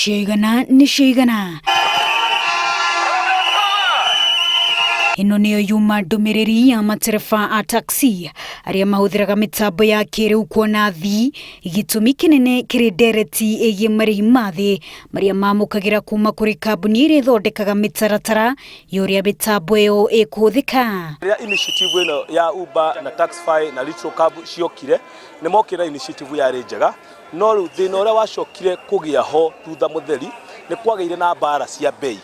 Nishigana. Ino niyo yuma ndumiriri ya Matereba a taxi aria mahuthiraga mitambo ya kiriu kuona thii igitumi kinene kiri ndereti egie marihi mathi maria mamukagira kuma kuri kambuni iria ithondekaga mitaratara yoria mitambo iyo ikuhuthika. Initiative ino ya Uber na Taxify na Little Cab ciokire ni mokira initiative ya njega no riu thina uria wacokire kugia ho thutha mutheri ni kwageire na bara cia bei.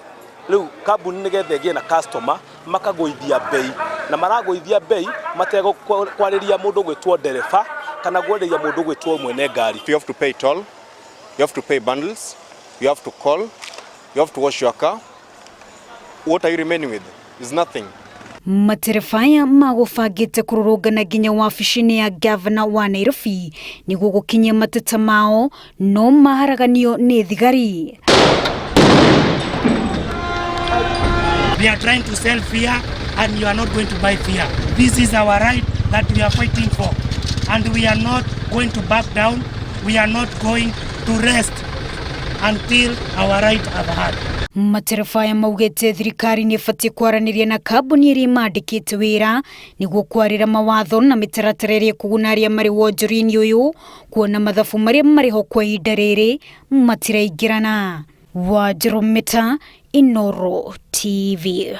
Riu kambuni nigethe gie na customer makagoithia bei na maragoithia bei matego kwariria mundu gwitwo ndereba kana gwariria mundu gwitwo mwene ngari. You have to pay toll, you have to pay bundles, you have to call, you have to wash your car. What are you remaining with? Is nothing. Matereba aya magubangite kururungana nginya wabici-ini ya gavana wa Nairobi niguo gukinyia mateta mao no maharaganio ni thigari. We are trying to sell fear and you are not going to buy fear. This is our right that we are fighting for and we are not going to back down. We are not going to rest until our right are heard. Matereba aya maugite thirikari ni ibatie kwaraniria na kambuni iria mandikite wira niguo kwarira mawatho na mitaratara iria kuguna aria mari wonjoria-ini uyu kuona mathabu maria mariho kwa ihinda riri matiraingirana. Wajirumita Inoro TV.